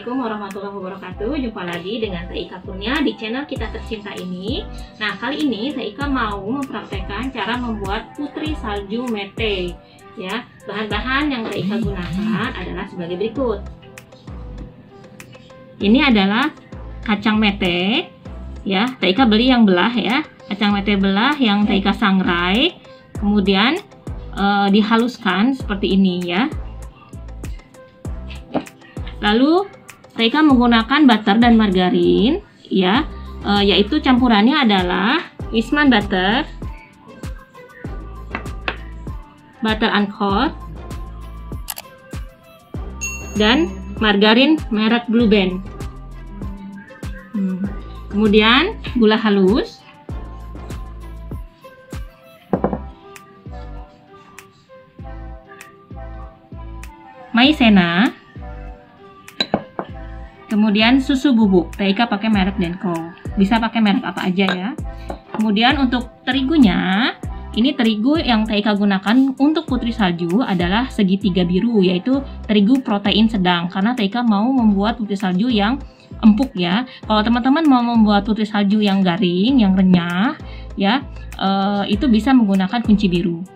Assalamualaikum warahmatullahi wabarakatuh. Jumpa lagi dengan Teh Ika Kurnia di channel kita tercinta ini. Nah, kali ini Teh Ika mau mempraktekkan cara membuat putri salju mete. Ya, bahan-bahan yang Teh Ika gunakan adalah sebagai berikut. Ini adalah kacang mete. Ya, Teh Ika beli yang belah ya. Kacang mete belah yang Teh Ika sangrai. Kemudian dihaluskan seperti ini ya. Lalu Teh Ika menggunakan butter dan margarin ya, yaitu campurannya adalah Wisman butter, butter uncoated, dan margarin merek Blue Band. Kemudian gula halus, maizena, kemudian susu bubuk. Teh Ika pakai merek Denko. Bisa pakai merek apa aja ya. Kemudian untuk terigunya, ini terigu yang Teh Ika gunakan untuk putri salju adalah segitiga biru, yaitu terigu protein sedang. Karena Teh Ika mau membuat putri salju yang empuk ya. Kalau teman-teman mau membuat putri salju yang garing, yang renyah ya, itu bisa menggunakan kunci biru.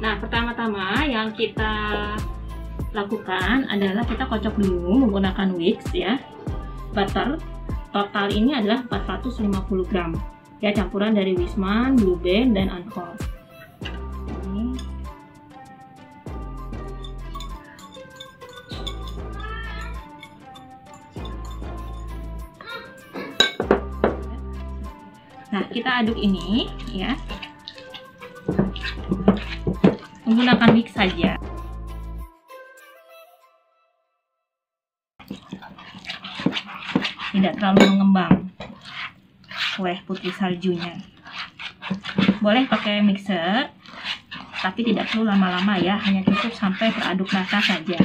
Nah, pertama-tama yang kita lakukan adalah kita kocok dulu menggunakan whisk ya. Butter total ini adalah 450 gram ya, campuran dari Wisman, Blue Band, dan uncoated. Nah, kita aduk ini ya, menggunakan whisk saja. Tidak terlalu mengembang kue putri saljunya. Boleh pakai mixer, tapi tidak perlu lama-lama ya, hanya cukup sampai teraduk rata saja.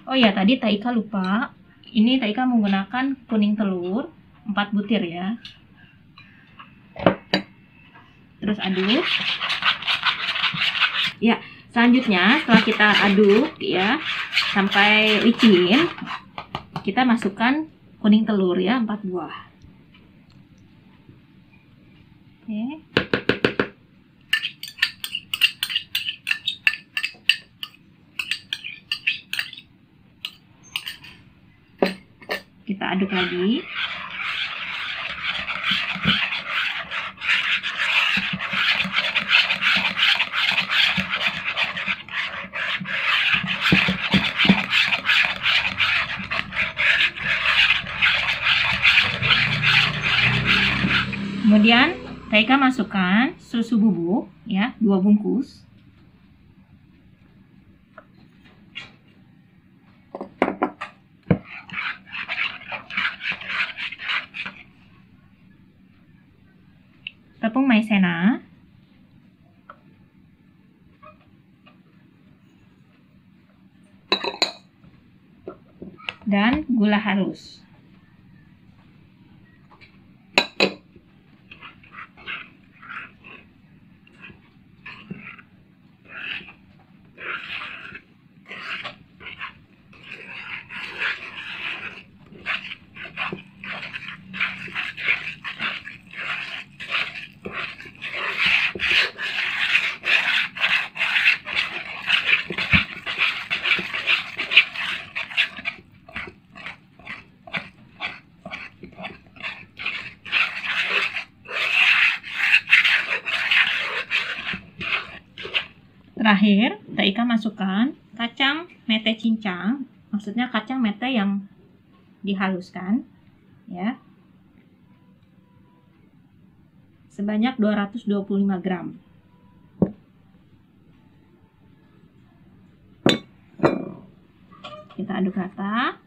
Oh ya, tadi Teh Ika lupa. Ini Teh Ika menggunakan kuning telur 4 butir ya. Terus aduk. Ya, selanjutnya setelah kita aduk ya sampai licin, kita masukkan kuning telur ya, 4 buah. Oke. Kita aduk lagi. Kemudian Teh Ika masukkan susu bubuk ya, 2 bungkus. Tepung maizena, dan gula halus. Terakhir, Teh Ika masukkan kacang mete cincang, maksudnya kacang mete yang dihaluskan ya, sebanyak 225 gram. Kita aduk rata.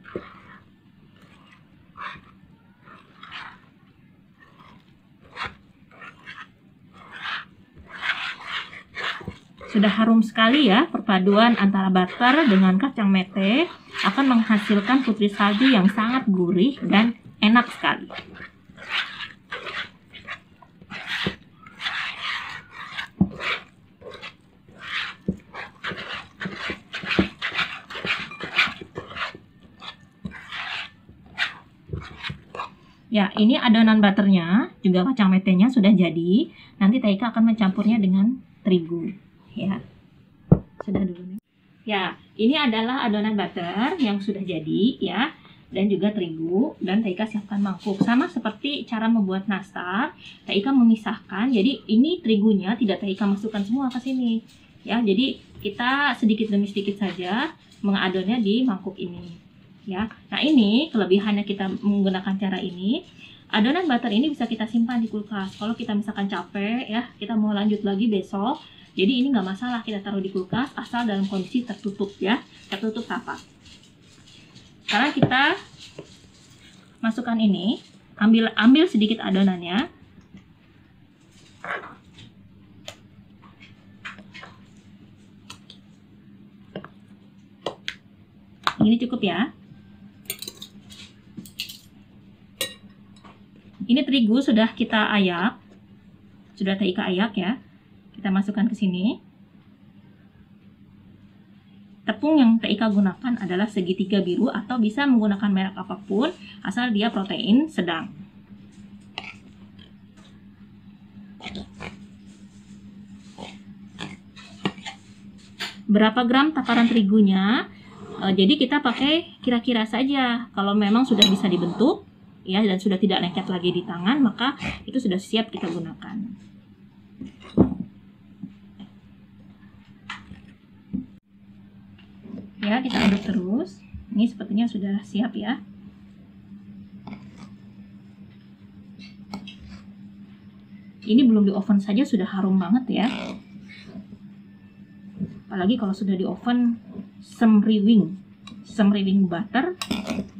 sudah harum sekali ya, perpaduan antara butter dengan kacang mete akan menghasilkan putri salju yang sangat gurih dan enak sekali. Ya, ini adonan butternya, juga kacang metenya sudah jadi. Nanti Taika akan mencampurnya dengan terigu. Ya, sudah dulu nih. Ya, ini adalah adonan butter yang sudah jadi ya, dan juga terigu. Dan Taika siapkan mangkuk. Sama seperti cara membuat nastar, Taika memisahkan. Jadi ini terigunya tidak Taika masukkan semua ke sini. Ya, jadi kita sedikit demi sedikit saja mengadonnya di mangkuk ini. Ya, nah ini kelebihannya kita menggunakan cara ini. Adonan butter ini bisa kita simpan di kulkas. Kalau kita misalkan capek ya, kita mau lanjut lagi besok. Jadi ini nggak masalah kita taruh di kulkas asal dalam kondisi tertutup ya, tertutup rapat. Sekarang kita masukkan ini, ambil sedikit adonannya. Ini cukup ya. Ini terigu sudah kita ayak, sudah Taika ayak ya. Kita masukkan ke sini. Tepung yang Taika gunakan adalah segitiga biru atau bisa menggunakan merek apapun asal dia protein sedang. Berapa gram takaran terigunya? Jadi kita pakai kira-kira saja. Kalau memang sudah bisa dibentuk ya dan sudah tidak lengket lagi di tangan, maka itu sudah siap kita gunakan. Ya, kita aduk terus. Ini sepertinya sudah siap ya. Ini belum di oven saja sudah harum banget ya. Apalagi kalau sudah di oven semriwing butter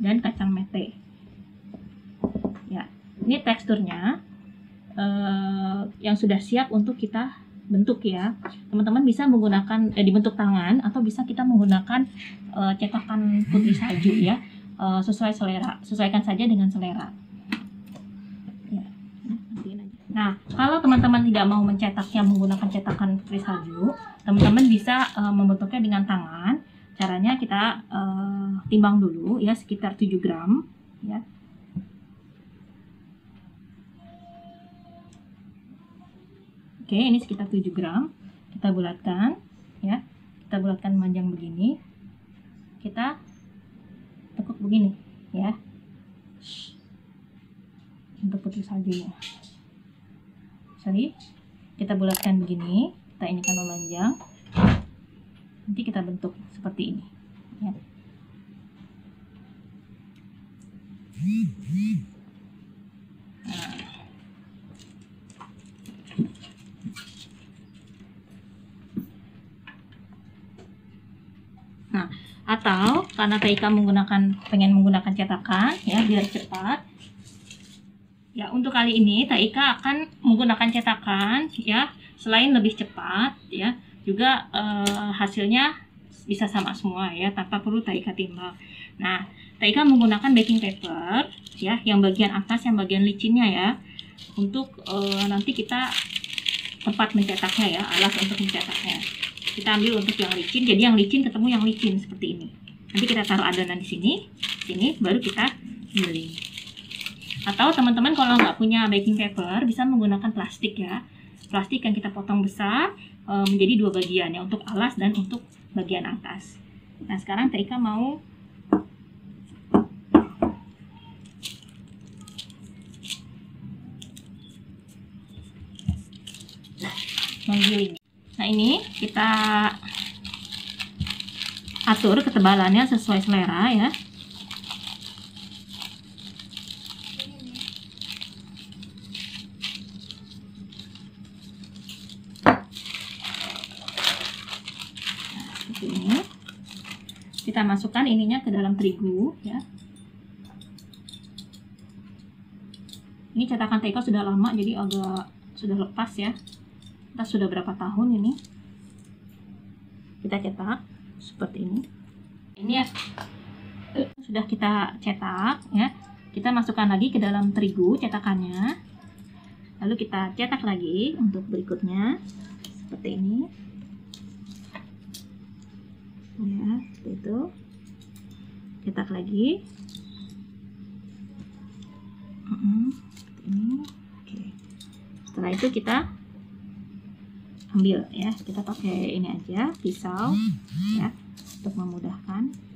dan kacang mete. Ya, ini teksturnya yang sudah siap untuk kita bentuk ya. Teman-teman bisa menggunakan dibentuk tangan atau bisa kita menggunakan cetakan putri salju ya, sesuai selera. Sesuaikan saja dengan selera. Ya, nah, kalau teman-teman tidak mau mencetaknya menggunakan cetakan putri salju, teman-teman bisa membentuknya dengan tangan. Caranya kita timbang dulu ya, sekitar 7 gram ya. Oke, ini sekitar 7 gram. Kita bulatkan ya. Kita bulatkan panjang begini. Kita tekuk begini ya. Untuk putri saljunya. Sorry. Kita bulatkan begini, kita inikan memanjang. Nanti kita bentuk seperti ini ya. Nah, atau karena Taika pengen menggunakan cetakan ya biar cepat. Ya, untuk kali ini Taika akan menggunakan cetakan ya, selain lebih cepat ya, juga hasilnya bisa sama semua ya, tanpa perlu Taika timbang. Nah, Taika menggunakan baking paper ya, yang bagian atas, yang bagian licinnya ya, untuk nanti kita tempat mencetaknya ya, alas untuk mencetaknya. Kita ambil untuk yang licin, jadi yang licin ketemu yang licin seperti ini. Nanti kita taruh adonan di sini, baru kita giling. Atau teman-teman kalau nggak punya baking paper bisa menggunakan plastik ya, plastik yang kita potong besar menjadi 2 bagian ya, untuk alas dan untuk bagian atas. Nah, sekarang Taika mau menggiling. Nah, ini kita atur ketebalannya sesuai selera ya. Ini kita masukkan ininya ke dalam terigu ya. Ini cetakan Taika sudah lama jadi agak sudah lepas ya. Kita sudah berapa tahun ini. kita cetak seperti ini. Ini ya sudah kita cetak ya. Kita masukkan lagi ke dalam terigu cetakannya. Lalu kita cetak lagi untuk berikutnya seperti ini. Ya, seperti itu. Cetak lagi. Seperti ini. Oke. Setelah itu kita ambil ya. Kita pakai ini aja, pisau ya, untuk memudahkan.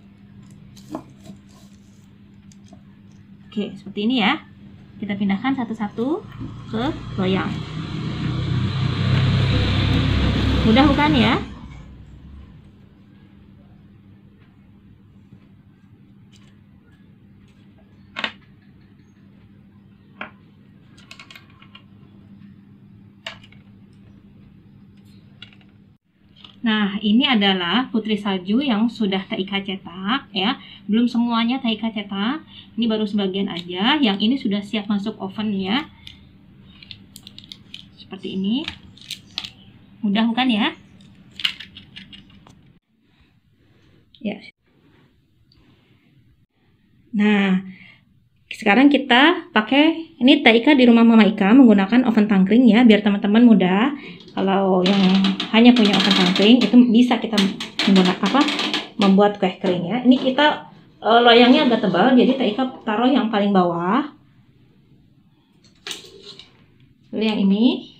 Oke, seperti ini ya. Kita pindahkan satu-satu ke loyang. Mudah bukan ya? Nah, ini adalah putri salju yang sudah Taika cetak ya. Belum semuanya Taika cetak. Ini baru sebagian aja. Yang ini sudah siap masuk oven ya. Seperti ini. Mudah bukan ya? Ya. Nah, sekarang kita pakai ini Taika di rumah Mama Ika menggunakan oven tangkring ya, biar teman-teman mudah. Kalau yang hanya punya oven tangkring itu bisa kita menggunakan membuat kue kering ya. Ini kita loyangnya agak tebal, jadi Taika taruh yang paling bawah. Lalu yang ini.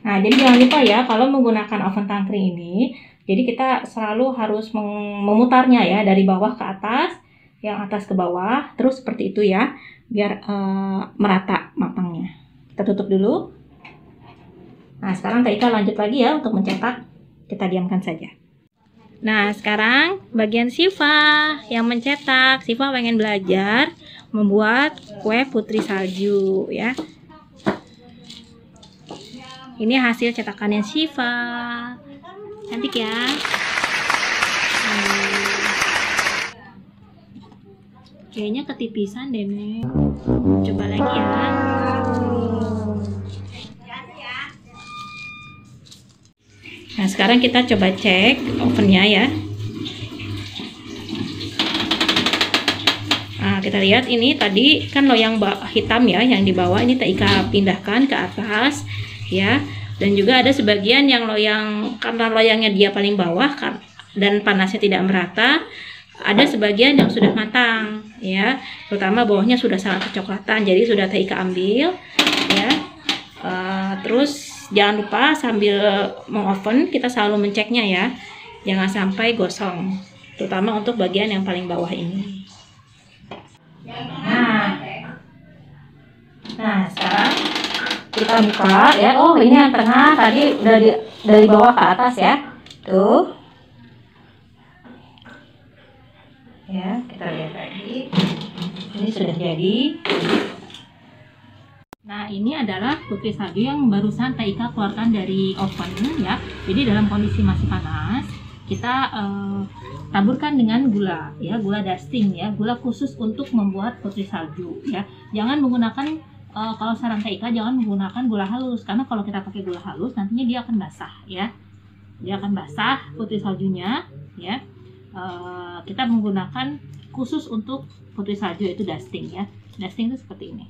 Nah, jadi jangan lupa ya, kalau menggunakan oven tangkring ini, jadi kita selalu harus memutarnya ya, dari bawah ke atas, yang atas ke bawah, terus seperti itu ya, biar merata matangnya. Kita tutup dulu. Nah, sekarang Taika lanjut lagi ya untuk mencetak, kita diamkan saja. Nah, sekarang bagian Siva yang mencetak. Siva pengen belajar membuat kue putri salju ya. Ini hasil cetakannya Siva. Cantik ya. Kayaknya ketipisan deh, Nek. Coba lagi ya. Nah, sekarang kita coba cek ovennya ya. Nah, kita lihat ini tadi kan loyang hitam ya, yang di bawah ini Taika pindahkan ke atas. Ya, dan juga ada sebagian yang loyang, karena loyangnya dia paling bawah dan panasnya tidak merata, ada sebagian yang sudah matang ya, terutama bawahnya sudah sangat kecoklatan, jadi sudah Taika ambil ya. Terus jangan lupa sambil mengoven kita selalu menceknya ya, jangan sampai gosong, terutama untuk bagian yang paling bawah ini. Nah sekarang kita buka ya. Oh, ini yang tengah tadi dari bawah ke atas ya. Tuh. Ya, kita lihat lagi. Ini sudah jadi. Nah, ini adalah putri salju yang barusan Taika keluarkan dari oven ya. Jadi dalam kondisi masih panas, kita taburkan dengan gula ya, gula dusting ya, gula khusus untuk membuat putri salju ya. Jangan menggunakan kalau saran Taika jangan menggunakan gula halus, karena kalau kita pakai gula halus nantinya dia akan basah ya. Dia akan basah putri saljunya ya. Kita menggunakan khusus untuk putri salju itu dusting ya. Dusting itu seperti ini.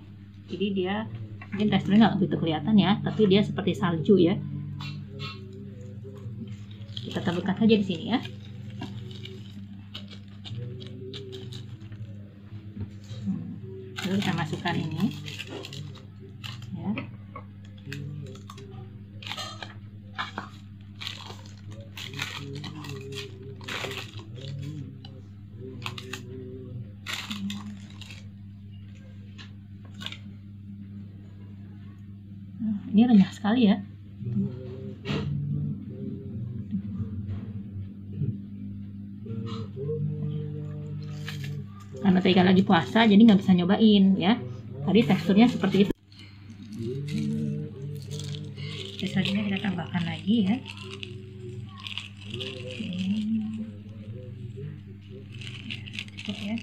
Jadi dia mungkin teksturnya nggak begitu kelihatan ya, tapi dia seperti salju ya. Kita taburkan saja di sini ya. Lalu kita masukkan ini ya. Ini renyah sekali ya. Karena Taika lagi puasa, jadi nggak bisa nyobain ya. Tadi teksturnya seperti itu. Selanjutnya kita tambahkan lagi ya. sedikit ya.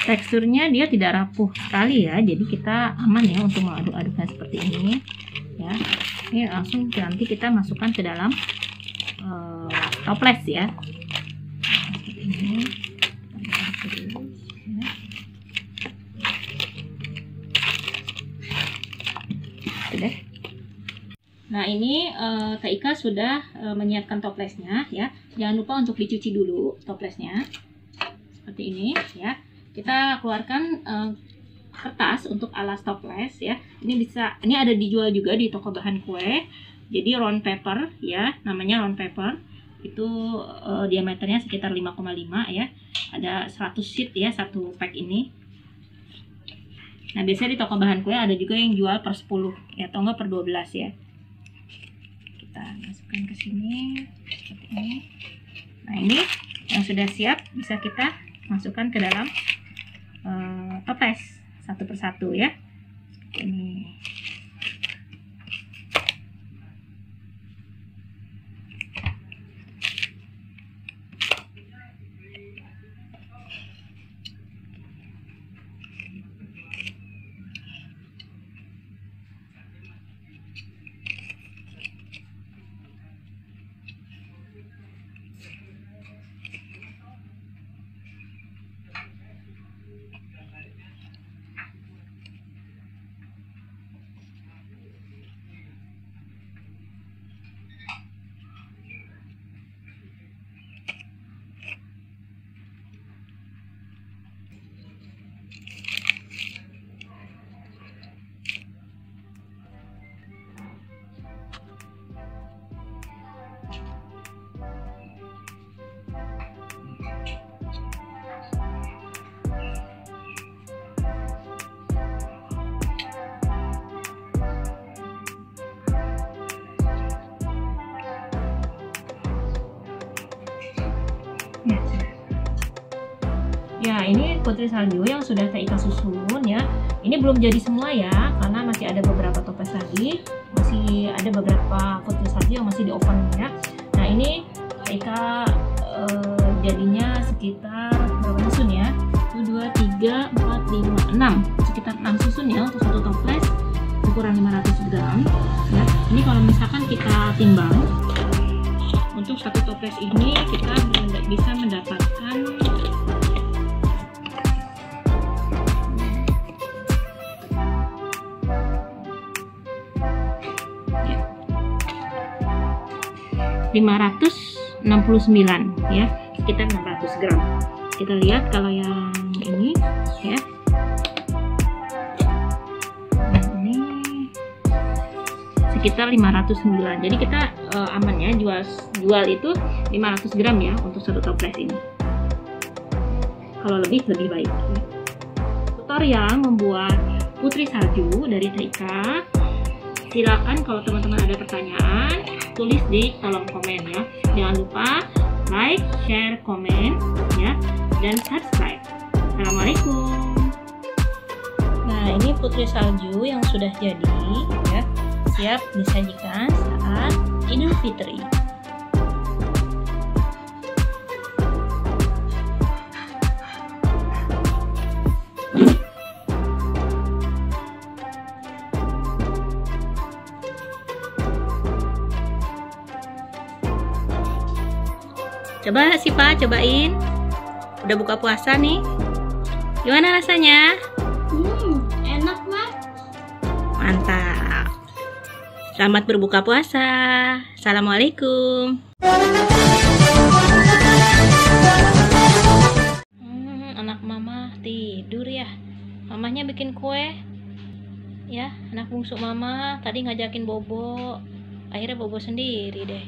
Teksturnya dia tidak rapuh sekali ya, jadi kita aman ya untuk mengaduk-aduknya seperti ini ya. Ini langsung nanti kita masukkan ke dalam toples ya, seperti ini. Sudah. Nah ini Teh Ika sudah menyiapkan toplesnya ya. Jangan lupa untuk dicuci dulu toplesnya seperti ini ya. Kita keluarkan kertas untuk alas toples ya. Ini ada dijual juga di toko bahan kue. Jadi round paper ya, namanya round paper. Itu diameternya sekitar 5,5 ya. Ada 100 sheet ya satu pack ini. Nah, biasanya di toko bahan kue ada juga yang jual per 10 ya, atau enggak per 12 ya. Kita masukkan ke sini seperti ini. Nah, ini yang sudah siap bisa kita masukkan ke dalam toples satu persatu ya. Seperti ini. Ya, ini putri salju yang sudah Teh Ika susun ya. Ini belum jadi semua ya, karena masih ada beberapa toples lagi. Masih ada beberapa putri salju yang masih di oven ya. Nah, ini Teh Ika jadinya sekitar berapa susun ya? 1, 2, 3, 4, 5, 6. Sekitar 6 susun ya untuk satu toples ukuran 500 gram ya. Ini kalau misalkan kita timbang untuk satu toples ini kita bisa mendapatkan 569 ya, sekitar 600 gram. Kita lihat kalau yang ini ya, ini sekitar 509. Jadi kita aman ya, jual itu 500 gram ya untuk satu toples ini. Kalau lebih baik ya. Tutorial membuat putri salju dari Teh Ika. Silakan kalau teman-teman ada pertanyaan, tulis di kolom komen ya. Jangan lupa like, share, komen ya, dan subscribe. Assalamualaikum. Nah, ini putri salju yang sudah jadi ya, siap disajikan saat Idul Fitri. Coba Sipa, cobain. Udah buka puasa nih. Gimana rasanya? Enak mah. Mantap. Selamat berbuka puasa. Assalamualaikum. Anak mama tidur ya. Mamanya bikin kue. Ya, anak bungsu mama tadi ngajakin bobo. Akhirnya bobo sendiri deh.